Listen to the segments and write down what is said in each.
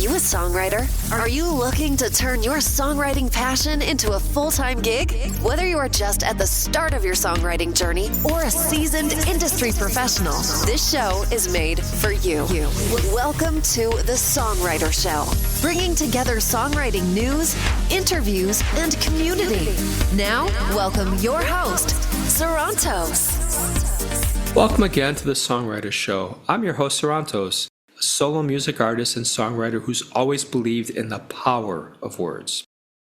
you a songwriter? Are you looking to turn your songwriting passion into a full-time gig? Whether you are just at the start of your songwriting journey or a seasoned industry professional, this show is made for you. Welcome to The Songwriter Show, bringing together songwriting news, interviews, and community. Now, welcome your host, Sarantos. Welcome again to The Songwriter Show. I'm your host, Sarantos, a solo music artist and songwriter who's always believed in the power of words.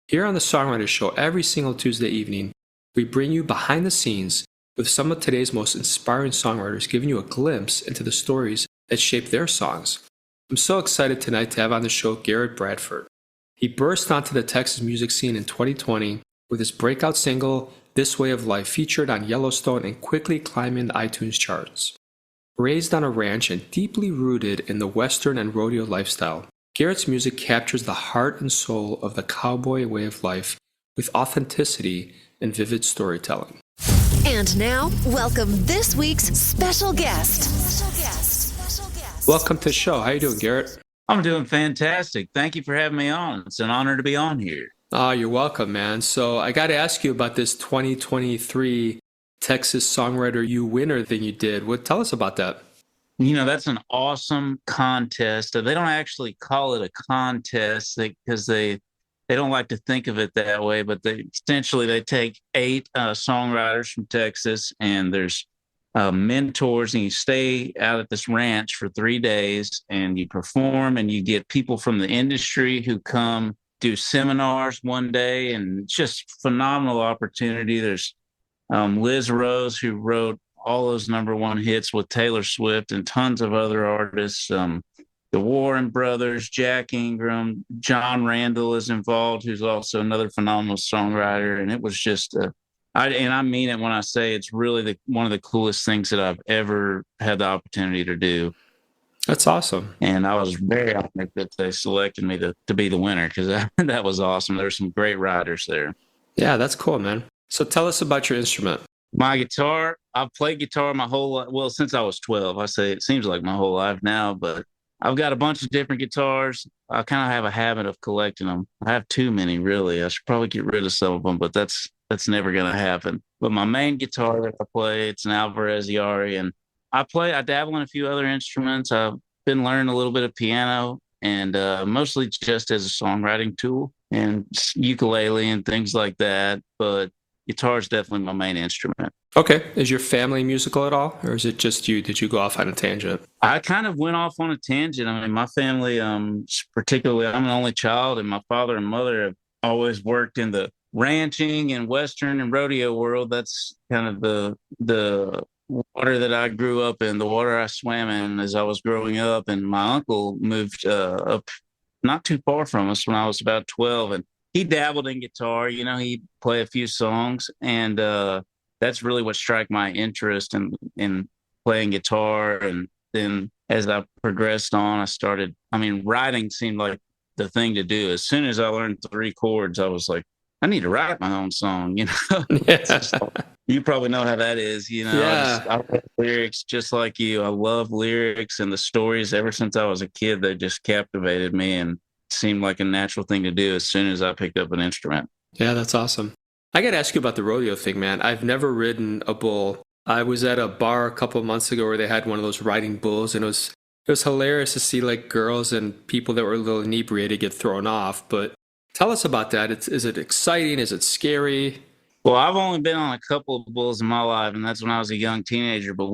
Here on The Songwriter Show, every single Tuesday evening, we bring you behind the scenes with some of today's most inspiring songwriters, giving you a glimpse into the stories that shape their songs. I'm so excited tonight to have on the show Garrett Bradford. He burst onto the Texas music scene in 2020 with his breakout single, This Way of Life, featured on Yellowstone and quickly climbing the iTunes charts. Raised on a ranch and deeply rooted in the Western and rodeo lifestyle, Garrett's music captures the heart and soul of the cowboy way of life with authenticity and vivid storytelling. And now, welcome this week's special guest. Welcome to the show. How you doing, Garrett? I'm doing fantastic. Thank you for having me on. It's an honor to be on here. You're welcome, man. So I got to ask you about this 2023 Texas Songwriter U winner thing you did. Tell us about that. You know, that's an awesome contest. They don't actually call it a contest because they don't like to think of it that way, but they take 8 songwriters from Texas, and there's mentors, and you stay out at this ranch for 3 days and you perform, and you get people from the industry who come do seminars one day, and it's just phenomenal opportunity. There's Liz Rose, who wrote all those #1 hits with Taylor Swift and tons of other artists. The Warren Brothers, Jack Ingram, John Randall is involved, who's also another phenomenal songwriter. And it was just, I mean it when I say it's really one of the coolest things that I've ever had the opportunity to do. That's awesome. And I was very honored that they selected me to be the winner, because that was awesome. There were some great writers there. Yeah, that's cool, man. So tell us about your instrument. My guitar, I've played guitar my whole life. Well, since I was 12. I say it seems like my whole life now, but I've got a bunch of different guitars. I kind of have a habit of collecting them. I have too many, really. I should probably get rid of some of them, but that's never going to happen. But my main guitar that I play, it's an Alvarez Yari, and I dabble in a few other instruments. I've been learning a little bit of piano, and mostly just as a songwriting tool, and ukulele and things like that. But guitar is definitely my main instrument. Okay. Is your family musical at all, or is it just you? Did you go off on a tangent? I kind of went off on a tangent. I mean, my family, particularly, I'm an only child, and my father and mother have always worked in the ranching and Western and rodeo world. That's kind of the water that I grew up in, the water I swam in as I was growing up. And my uncle moved up not too far from us when I was about 12, and he dabbled in guitar. You know, he'd play a few songs, and that's really what struck my interest in playing guitar. And then as I progressed on, writing seemed like the thing to do. As soon as I learned 3 chords, I was like, I need to write my own song, you know? Yeah. You probably know how that is, you know? Yeah. I write lyrics just like you. I love lyrics and the stories. Ever since I was a kid, they just captivated me, and seemed like a natural thing to do as soon as I picked up an instrument. Yeah, that's awesome. I got to ask you about the rodeo thing, man. I've never ridden a bull. I was at a bar a couple of months ago where they had one of those riding bulls, and it was hilarious to see like girls and people that were a little inebriated get thrown off. But tell us about that. Is it exciting? Is it scary? Well, I've only been on a couple of bulls in my life, and that's when I was a young teenager. But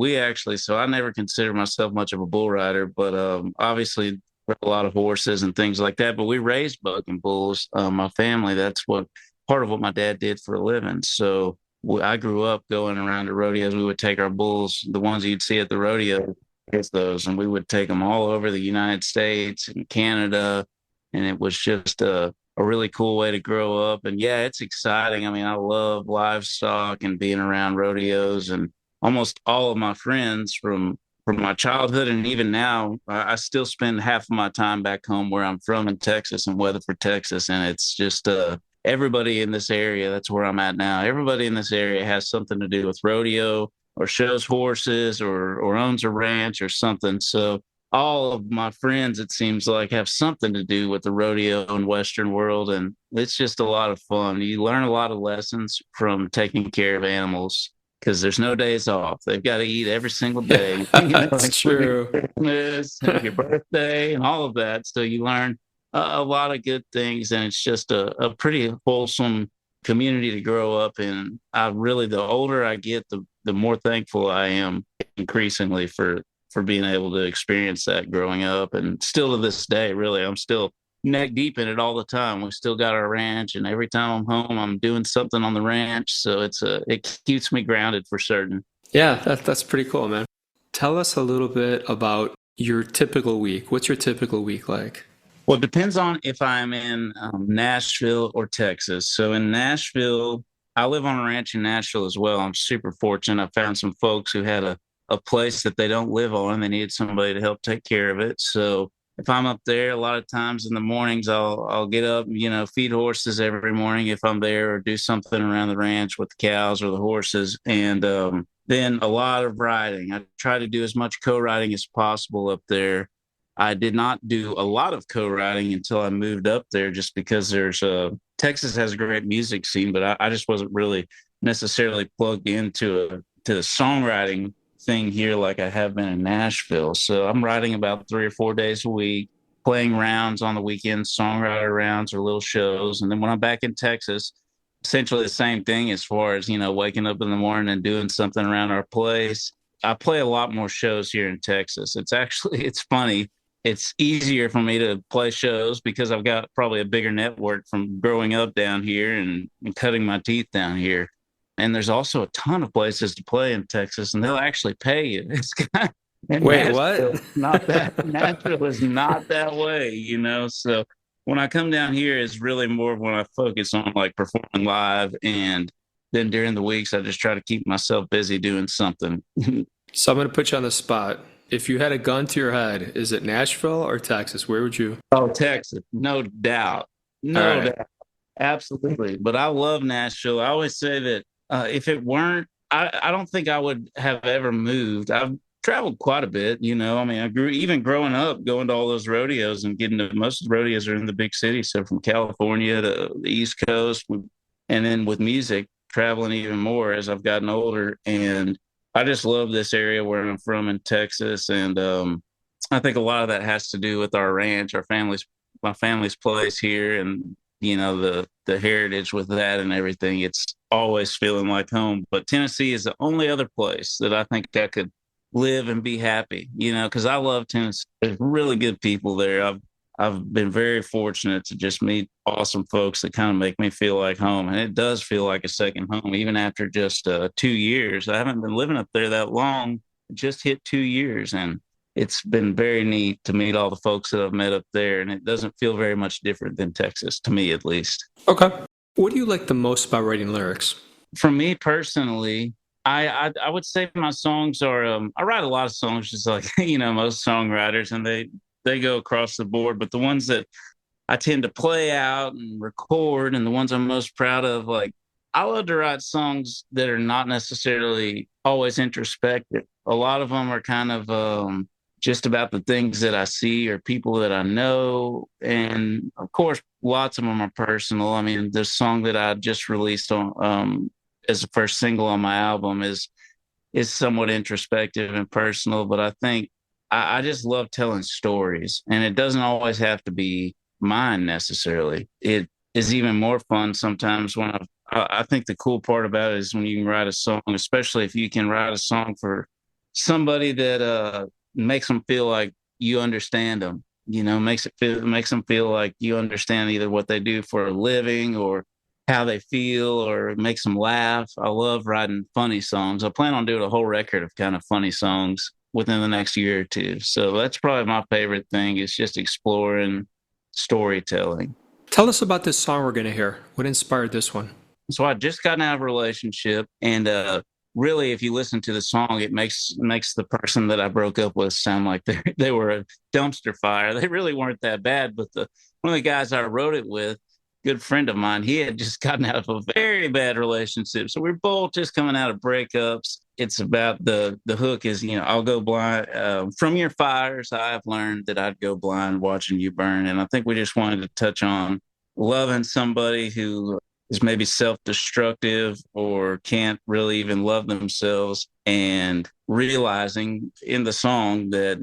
so I never considered myself much of a bull rider, but obviously a lot of horses and things like that. But we raised bucking bulls. My family, that's part of what my dad did for a living. So I grew up going around to rodeos. We would take our bulls, the ones you'd see at the rodeo, those, and we would take them all over the United States and Canada. And it was just a really cool way to grow up. And yeah, it's exciting. I mean, I love livestock and being around rodeos, and almost all of my friends from my childhood and even now, I still spend half of my time back home where I'm from in Texas, in Weatherford, Texas. And it's just everybody in this area, that's where I'm at now. Everybody in this area has something to do with rodeo, or shows horses, or owns a ranch or something. So all of my friends, it seems like, have something to do with the rodeo and Western world. And it's just a lot of fun. You learn a lot of lessons from taking care of animals because there's no days off. They've got to eat every single day, Yeah, that's including true. Christmas and your birthday and all of that. So you learn a lot of good things. And it's just a pretty wholesome community to grow up in. The older I get, the more thankful I am increasingly for being able to experience that growing up. And still to this day, really, I'm still neck deep in it all the time. We still got our ranch, and every time I'm home, I'm doing something on the ranch. So it keeps me grounded for certain. Yeah, that's pretty cool, man. Tell us a little bit about your typical week. What's your typical week like? Well, it depends on if I'm in Nashville or Texas. So in Nashville, I live on a ranch in Nashville as well. I'm super fortunate. I found some folks who had a place that they don't live on and they needed somebody to help take care of it. So if I'm up there, a lot of times in the mornings, I'll get up, feed horses every morning if I'm there, or do something around the ranch with the cows or the horses. And then a lot of riding. I try to do as much co-riding as possible up there. I did not do a lot of co-writing until I moved up there, just because Texas has a great music scene, but I just wasn't really necessarily plugged into to the songwriting thing here like I have been in Nashville. So I'm writing about 3 or 4 days a week, playing rounds on the weekends, songwriter rounds or little shows. And then when I'm back in Texas, essentially the same thing as far as, waking up in the morning and doing something around our place. I play a lot more shows here in Texas. It's funny. It's easier for me to play shows because I've got probably a bigger network from growing up down here and cutting my teeth down here. And there's also a ton of places to play in Texas, and they'll actually pay you. It's kind of, and Wait, what? Nashville is not that way. So when I come down here, it's really more when I focus on like performing live, and then during the weeks, I just try to keep myself busy doing something. So I'm going to put you on the spot. If you had a gun to your head, is it Nashville or Texas? Where would you? Oh, Texas, no doubt. All No right. doubt. Absolutely. But I love Nashville. I always say that if it weren't, I don't think I would have ever moved. I've traveled quite a bit, I mean, even growing up, going to all those rodeos and getting to most of the rodeos are in the big cities. So from California to the East Coast, and then with music, traveling even more as I've gotten older. And I just love this area where I'm from in Texas. And I think a lot of that has to do with our ranch, my family's place here, and the heritage with that and everything. It's always feeling like home. But Tennessee is the only other place that I think I could live and be happy, because I love Tennessee. There's really good people there. I've been very fortunate to just meet awesome folks that kind of make me feel like home. And it does feel like a second home, even after just 2 years. I haven't been living up there that long, just hit 2 years. And it's been very neat to meet all the folks that I've met up there. And it doesn't feel very much different than Texas, to me at least. Okay. What do you like the most about writing lyrics? For me personally, I would say my songs are I write a lot of songs just like most songwriters, and they go across the board. But the ones that I tend to play out and record, and the ones I'm most proud of, like, I love to write songs that are not necessarily always introspective. A lot of them are kind of just about the things that I see or people that I know. And of course, lots of them are personal. I mean, the song that I just released on as the first single on my album is somewhat introspective and personal, but I think I just love telling stories, and it doesn't always have to be mine necessarily. It is even more fun sometimes when I think the cool part about it is when you can write a song, especially if you can write a song for somebody that makes them feel like you understand them. Makes them feel like you understand either what they do for a living or how they feel, or it makes them laugh. I love writing funny songs. I plan on doing a whole record of kind of funny songs within the next year or two. So that's probably my favorite thing, is just exploring storytelling. Tell us about this song we're going to hear. What inspired this one? So I just got out of a relationship, and really, if you listen to the song, it makes the person that I broke up with sound like they were a dumpster fire. They really weren't that bad, but one of the guys I wrote it with, good friend of mine, he had just gotten out of a very bad relationship. So we're both just coming out of breakups. it's about the hook is, I'll go blind. From your fires, I've learned that I'd go blind watching you burn. And I think we just wanted to touch on loving somebody who is maybe self-destructive or can't really even love themselves, and realizing in the song that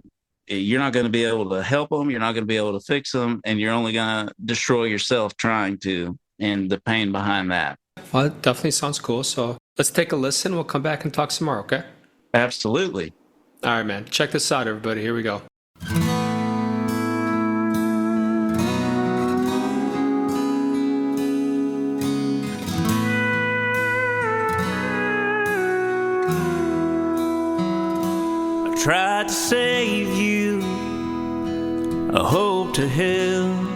you're not going to be able to help them, you're not going to be able to fix them, and you're only going to destroy yourself trying to, and the pain behind that. Well, it definitely sounds cool. So let's take a listen. We'll come back and talk some more, okay? Absolutely. All right, man. Check this out, everybody. Here we go. I tried to save you, I hope to help,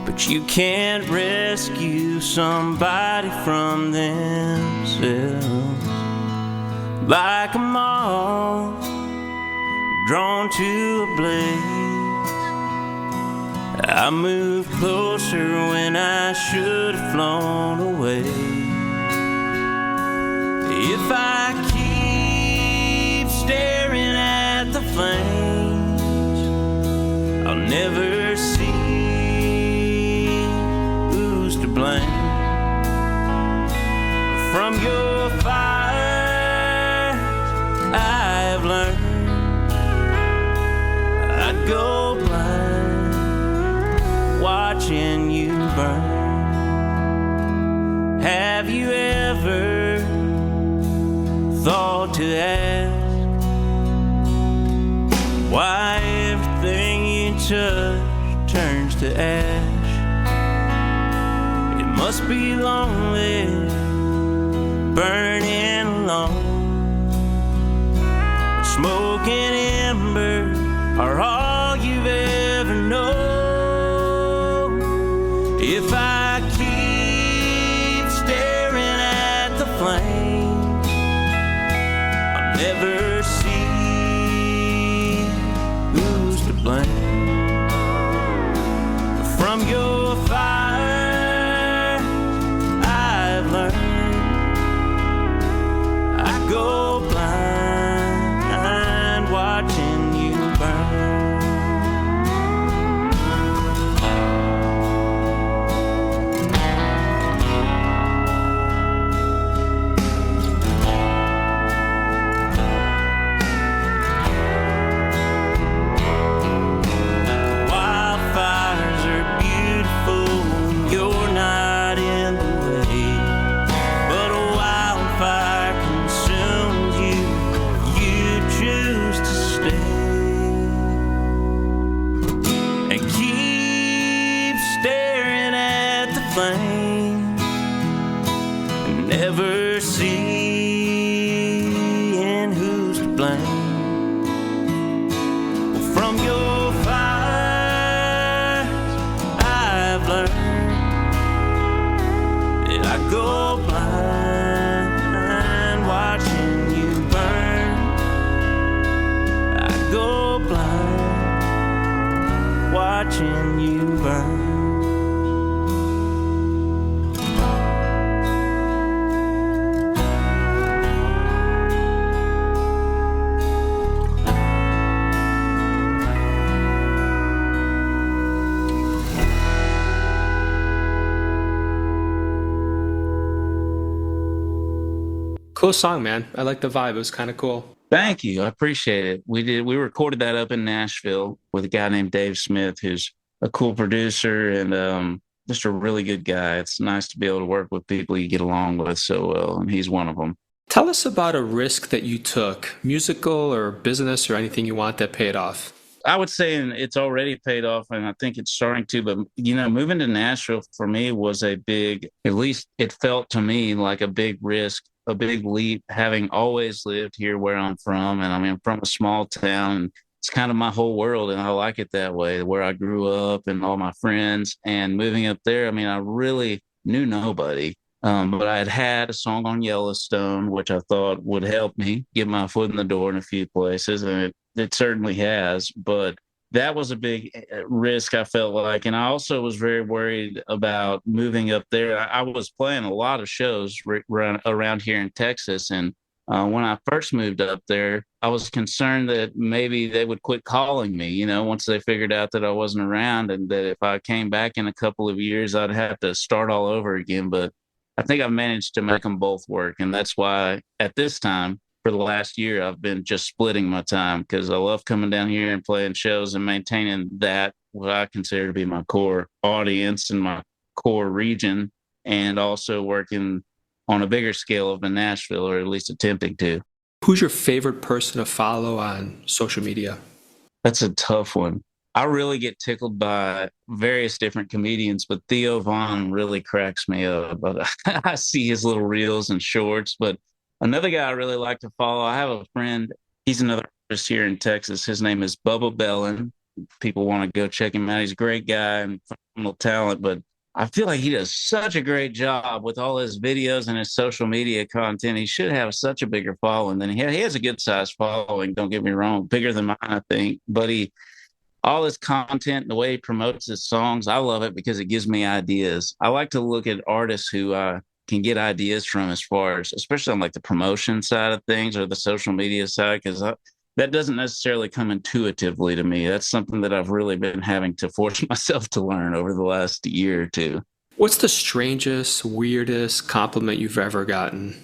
but you can't rescue somebody from themselves. Like a moth drawn to a blaze, I moved closer when I should have flown away. If I keep staring at the flames, I'll never see who's to blame. From your fires, I've learned I'd go blind watching you burn. Have you ever thought to ask why everything you touch turns to ash? It must be lonely burning alone. Smoke and ember are all you've ever known. If I keep staring at the flames, I'll never see who's to blame. From your fire, I've learned I go blind watching you burn. Wildfires are beautiful when you're not in the way, but a wildfire consumes you, you choose to stay. And keep staring at the flames and never seeing who's to blame. From your fires, I've learned that I go blind watching you burn. I go blind watching you burn. Cool song, man. I like the vibe. It was kind of cool. Thank you. I appreciate it. We recorded that up in Nashville with a guy named Dave Smith, who's a cool producer and just a really good guy. It's nice to be able to work with people you get along with so well, and he's one of them. Tell us about a risk that you took, musical or business or anything you want that paid off. I would say it's already paid off, and I think it's starting to. But, moving to Nashville for me was a big, at least it felt to me like a big risk, a big leap, having always lived here where I'm from. And I'm from a small town, and it's kind of my whole world, and I like it that way, where I grew up and all my friends. And moving up there, I really knew nobody. But I had a song on Yellowstone, which I thought would help me get my foot in the door in a few places, and it certainly has. But that was a big risk, I felt like. And I also was very worried about moving up there. I was playing a lot of shows around here in Texas. And when I first moved up there, I was concerned that maybe they would quit calling me, once they figured out that I wasn't around, and that if I came back in a couple of years, I'd have to start all over again. But I think I managed to make them both work. And that's why at this time, for the last year, I've been just splitting my time, because I love coming down here and playing shows and maintaining that, what I consider to be my core audience and my core region, and also working on a bigger scale of in Nashville, or at least attempting to. Who's your favorite person to follow on social media? That's a tough one. I really get tickled by various different comedians, but Theo Vaughn really cracks me up. But I see his little reels and shorts. But another guy I really like to follow, I have a friend, he's another artist here in Texas. His name is Bubba Bellin. People want to go check him out. He's a great guy and phenomenal talent, but I feel like he does such a great job with all his videos and his social media content. He should have such a bigger following than he has. He has a good sized following, don't get me wrong, bigger than mine, I think. But all his content and the way he promotes his songs, I love it because it gives me ideas. I like to look at artists who can get ideas from, as far as, especially on like the promotion side of things or the social media side, because that doesn't necessarily come intuitively to me. That's something that I've really been having to force myself to learn over the last year or two. What's the strangest, weirdest compliment you've ever gotten?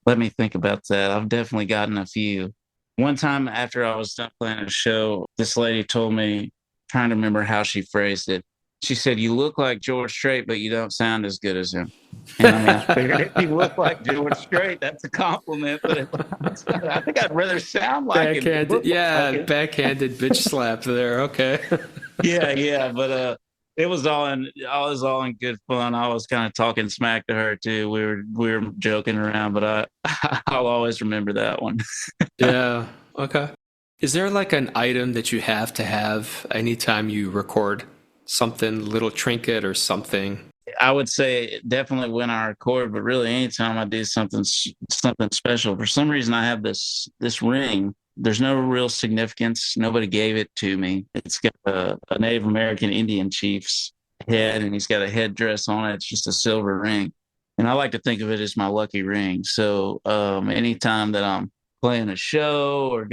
Let me think about that. I've definitely gotten a few. One time after I was done playing a show, this lady told me, trying to remember how she phrased it, she said, "You look like George Strait, but you don't sound as good as him." And I mean, I figured if you look like George Strait, that's a compliment. But I think I'd rather sound like him. Backhanded bitch slap there. Okay. yeah. But it was all in good fun. I was kind of talking smack to her too. We were joking around, but I'll always remember that one. Yeah. Okay. Is there like an item that you have to have anytime you record? Something, little trinket or something? I would say definitely when I record, but really anytime I do something special. For some reason, I have this ring. There's no real significance. Nobody gave it to me. It's got a Native American Indian chief's head, and he's got a headdress on it. It's just a silver ring. And I like to think of it as my lucky ring. So anytime that I'm playing a show or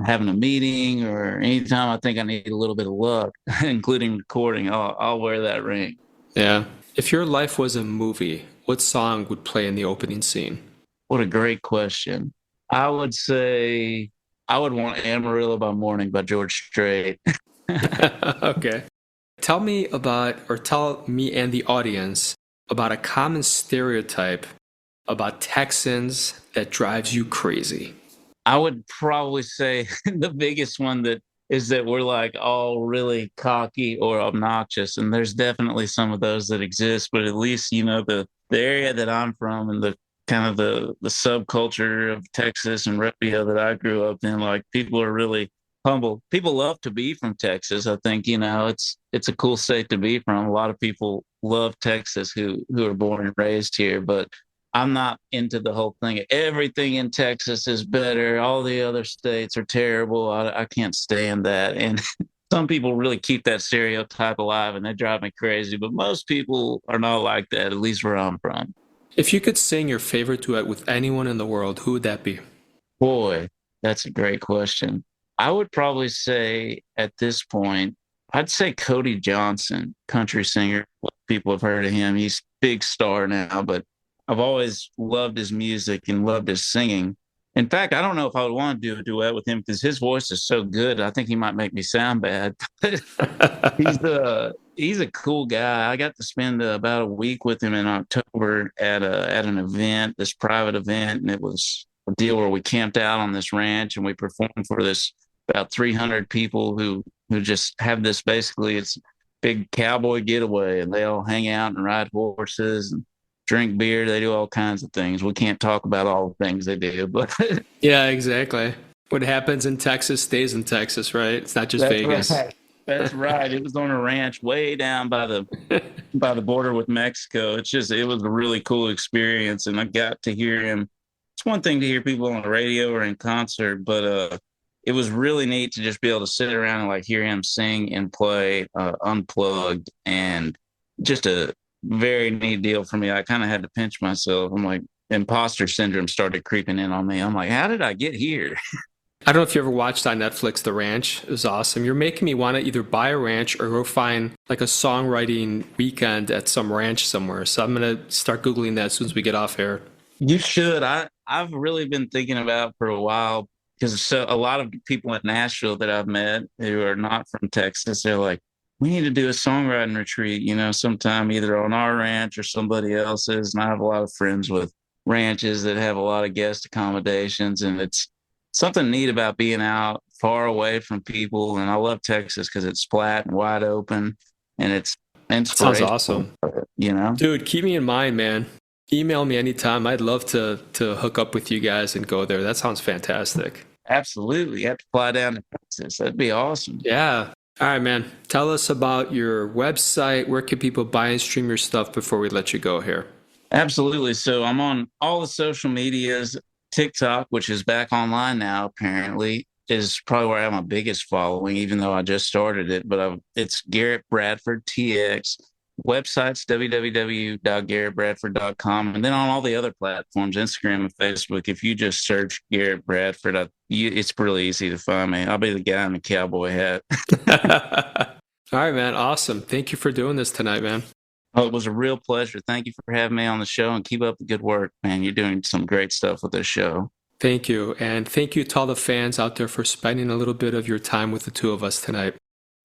having a meeting, or anytime I think I need a little bit of luck, including recording, I'll wear that ring. Yeah. If your life was a movie, what song would play in the opening scene? What a great question. I would say I would want Amarillo by Morning by George Strait. Okay. Tell me and the audience about a common stereotype about Texans that drives you crazy. I would probably say the biggest one that is that we're like all really cocky or obnoxious. And there's definitely some of those that exist, but at least, the area that I'm from and the kind of the subculture of Texas and rodeo that I grew up in, like, people are really humble. People love to be from Texas. I think, it's a cool state to be from. A lot of people love Texas who are born and raised here, but I'm not into the whole thing. Everything in Texas is better. All the other states are terrible. I can't stand that. And some people really keep that stereotype alive, and they drive me crazy. But most people are not like that, at least where I'm from. If you could sing your favorite duet with anyone in the world, who would that be? Boy, that's a great question. I would probably say at this point, I'd say Cody Johnson, country singer. People have heard of him. He's a big star now, but I've always loved his music and loved his singing. In fact, I don't know if I would want to do a duet with him because his voice is so good. I think he might make me sound bad. He's a cool guy. I got to spend about a week with him in October at an event, this private event, and it was a deal where we camped out on this ranch and we performed for this about 300 people who just have this, basically it's big cowboy getaway, and they all hang out and ride horses and drink beer. They do all kinds of things. We can't talk about all the things they do, but yeah, exactly. What happens in Texas stays in Texas, right? It's not just That's Vegas. Right. That's right. It was on a ranch way down by the border with Mexico. It was a really cool experience, and I got to hear him. It's one thing to hear people on the radio or in concert, but it was really neat to just be able to sit around and like hear him sing and play unplugged, and just a very neat deal for me. I kind of had to pinch myself. I'm like, imposter syndrome started creeping in on me. I'm like, how did I get here? I don't know if you ever watched on Netflix The Ranch. It was awesome. You're making me want to either buy a ranch or go find like a songwriting weekend at some ranch somewhere. So I'm going to start Googling that as soon as we get off air. You should. I've really been thinking about for a while, because a lot of people in Nashville that I've met who are not from Texas, they're like, we need to do a songwriting retreat, sometime either on our ranch or somebody else's. And I have a lot of friends with ranches that have a lot of guest accommodations, and it's something neat about being out far away from people. And I love Texas because it's flat and wide open, and it's inspirational. Sounds awesome. Dude, keep me in mind, man. Email me anytime. I'd love to hook up with you guys and go there. That sounds fantastic. Absolutely. You have to fly down to Texas. That'd be awesome. Yeah. All right, man. Tell us about your website. Where can people buy and stream your stuff before we let you go here? Absolutely. So I'm on all the social medias. TikTok, which is back online now, apparently, is probably where I have my biggest following, even though I just started it. But it's Garrett Bradford TX. Website's www.garrettbradford.com. And then on all the other platforms, Instagram and Facebook, if you just search Garrett Bradford, it's really easy to find me. I'll be the guy in the cowboy hat. All right, man. Awesome. Thank you for doing this tonight, man. Oh, it was a real pleasure. Thank you for having me on the show, and keep up the good work, man. You're doing some great stuff with this show. Thank you. And thank you to all the fans out there for spending a little bit of your time with the two of us tonight.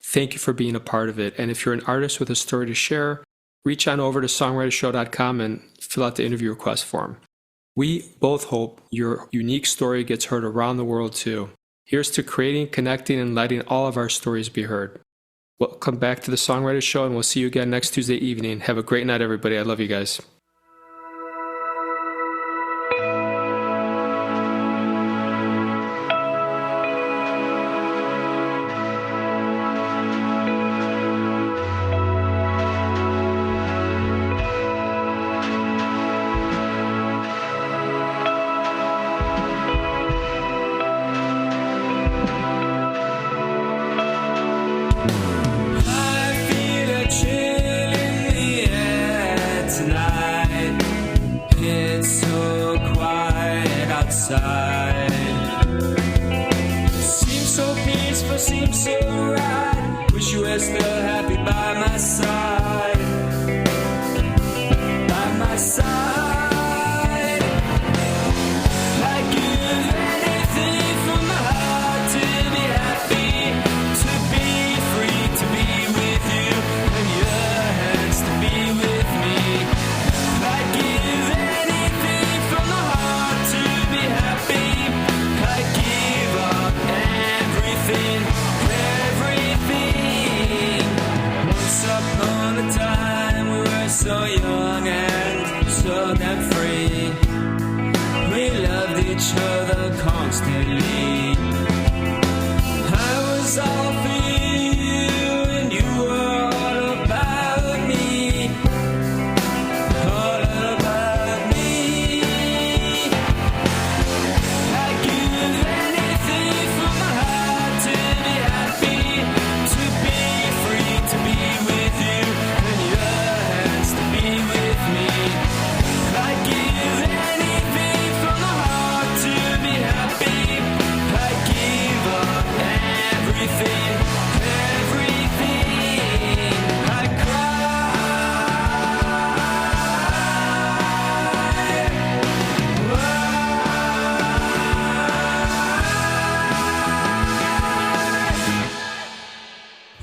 Thank you for being a part of it. And if you're an artist with a story to share, reach on over to songwritershow.com and fill out the interview request form. We both hope your unique story gets heard around the world too. Here's to creating, connecting, and letting all of our stories be heard. Welcome back to the Songwriter Show, and we'll see you again next Tuesday evening. Have a great night, everybody. I love you guys. Seems so peaceful, seems so right. Wish you were still happy by my side. By my side. I'd give anything from my heart to be happy, to be free, to be with you, and your hands to be with me. I'd give anything from my heart to be happy. I'd give up everything, everything. Once upon a time we were so young and so damn free. We loved each other constantly. I was all for you and you were all about me. All about me. I'd give anything from my heart to be happy, to be free, to be with you, and your hands to be with me. I'd give anything from my heart to be happy. I'd give up everything, everything. I'd cry.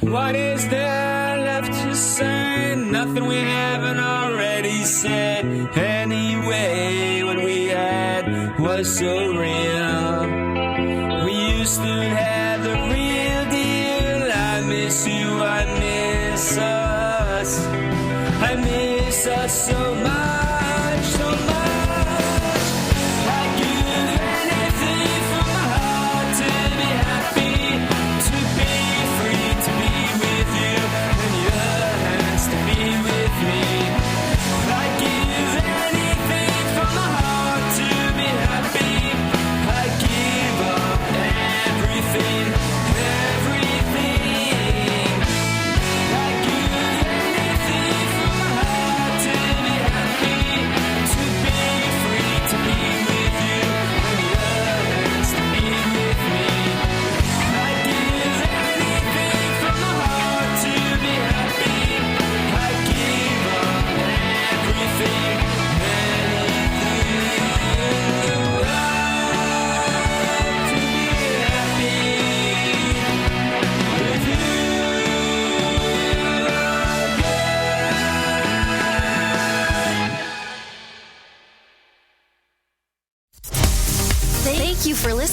What is there left to say? Nothing we haven't already said. Anyway, what we had was so real. We used to have the real deal. I miss you, I miss us. I miss us so much, so much. I'd give anything from my heart to be happy, to be free, to be with you, and your hands to be with me. I'd give anything from my heart to be happy. I'd give up everything.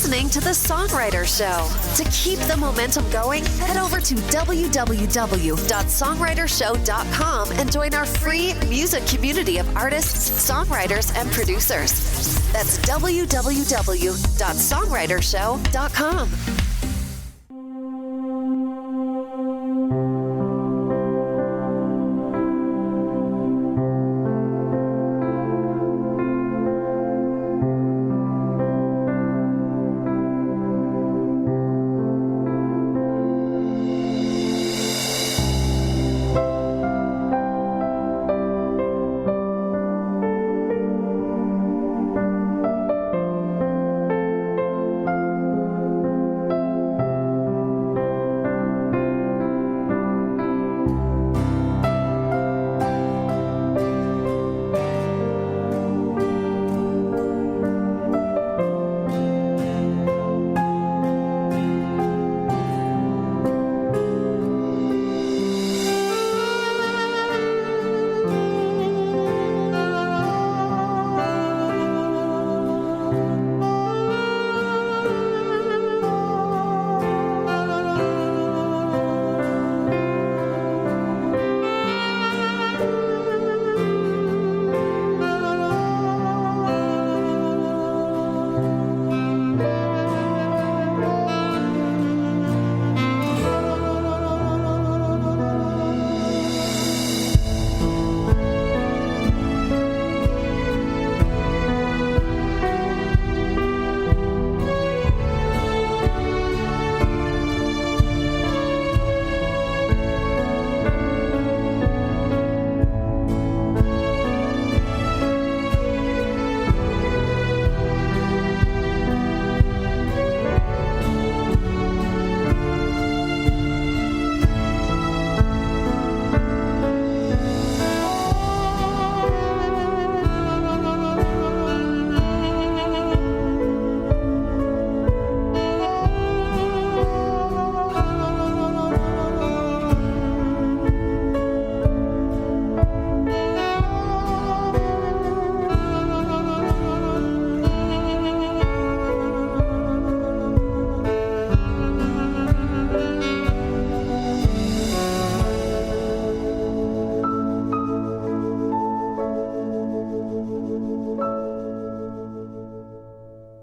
listening to The Songwriter Show. To keep the momentum going, head over to www.songwritershow.com and join our free music community of artists, songwriters, and producers. That's www.songwritershow.com.